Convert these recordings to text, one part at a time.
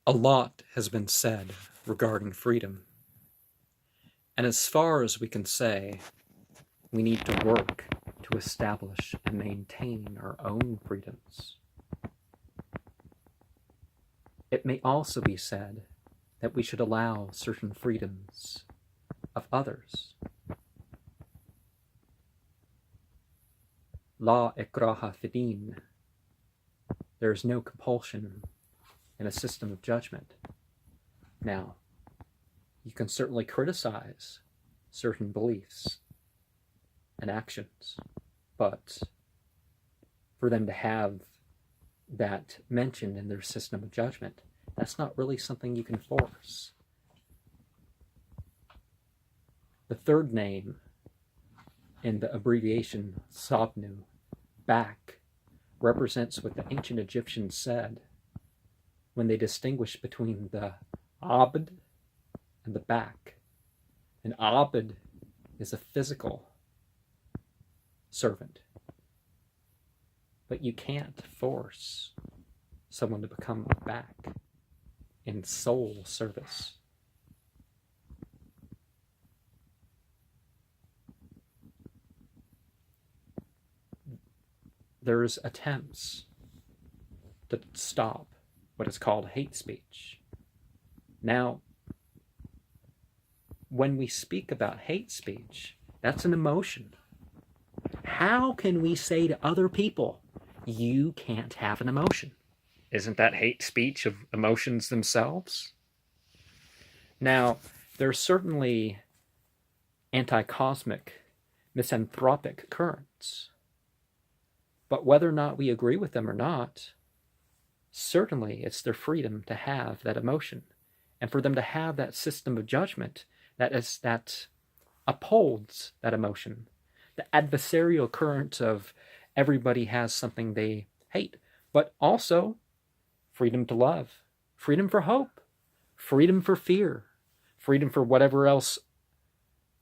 A lot has been said regarding freedom, and as far as we can say, we need to work to establish and maintain our own freedoms. It may also be said that we should allow certain freedoms of others. La ikraha fidin. There is no compulsion in a system of judgment. Now, you can certainly criticize certain beliefs and actions, but for them to have that mentioned in their system of judgment, that's not really something you can force. The third name in the abbreviation Sabnu, back, represents what the ancient Egyptians said when they distinguished between the abd and the back. An abd is a physical servant, but you can't force someone to become a back in soul service. There's attempts to stop what is called hate speech. Now, when we speak about hate speech, that's an emotion. How can we say to other people, you can't have an emotion? Isn't that hate speech of emotions themselves? Now, there's certainly anti-cosmic, misanthropic currents. But whether or not we agree with them or not, certainly it's their freedom to have that emotion, and for them to have that system of judgment that upholds that emotion. The adversarial current of everybody has something they hate, but also freedom to love, freedom for hope, freedom for fear, freedom for whatever else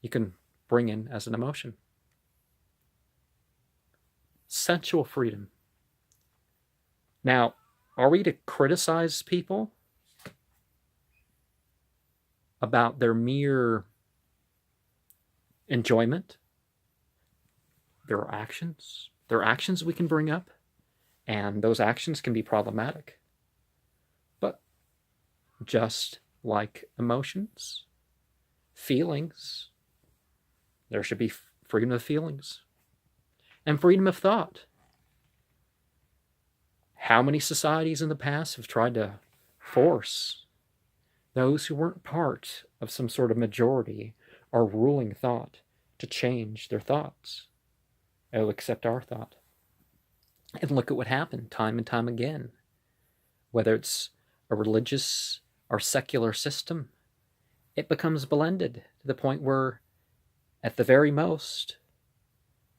you can bring in as an emotion. Sensual freedom. Now, are we to criticize people about their mere enjoyment? There are actions. There are actions we can bring up, and those actions can be problematic. But just like emotions, feelings, there should be freedom of feelings and freedom of thought. How many societies in the past have tried to force those who weren't part of some sort of majority or ruling thought to change their thoughts? Oh, accept our thought. And look at what happened time and time again. Whether it's a religious or secular system, it becomes blended to the point where, at the very most,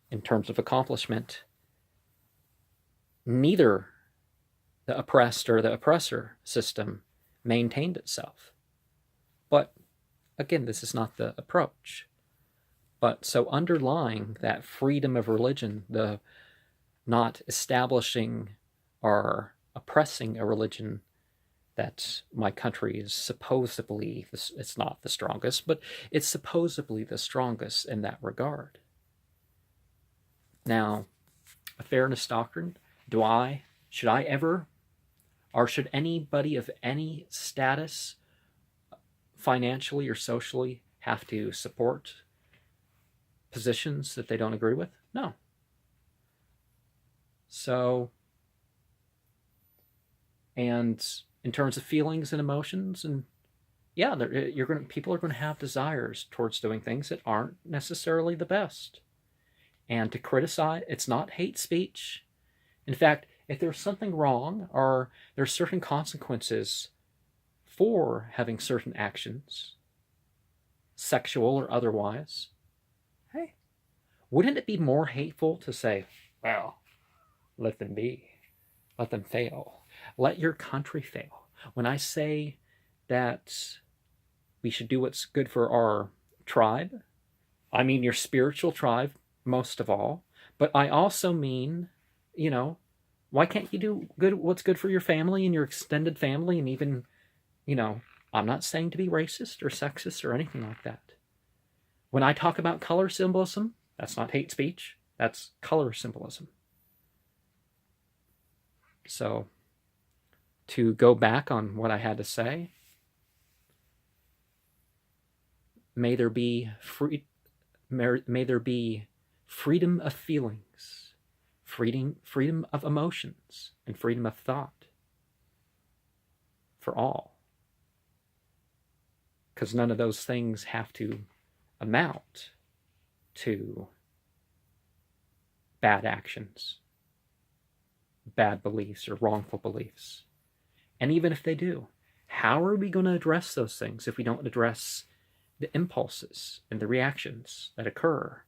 in terms of accomplishment, neither the oppressed or the oppressor system maintained itself. But again, this is not the approach. But so underlying that freedom of religion, the not establishing or oppressing a religion that my country is supposedly, it's not the strongest, but it's supposedly the strongest in that regard. Now, a fairness doctrine, should I ever, or should anybody of any status, financially or socially, have to support positions that they don't agree with? No. So, and in terms of feelings and emotions, and yeah, people are going to have desires towards doing things that aren't necessarily the best. And to criticize, it's not hate speech. In fact, if there's something wrong or there's certain consequences for having certain actions, sexual or otherwise, hey, wouldn't it be more hateful to say, well, let them be, let them fail, let your country fail? When I say that we should do what's good for our tribe, I mean your spiritual tribe most of all, but I also mean, why can't you do what's good for your family and your extended family and even You know, I'm not saying to be racist or sexist or anything like that. When I talk about color symbolism, that's not hate speech, that's color symbolism. So, to go back on what I had to say, may there be freedom of feelings, freedom of emotions, and freedom of thought for all. Because none of those things have to amount to bad actions, bad beliefs, or wrongful beliefs. And even if they do, how are we going to address those things if we don't address the impulses and the reactions that occur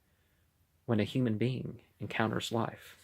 when a human being encounters life?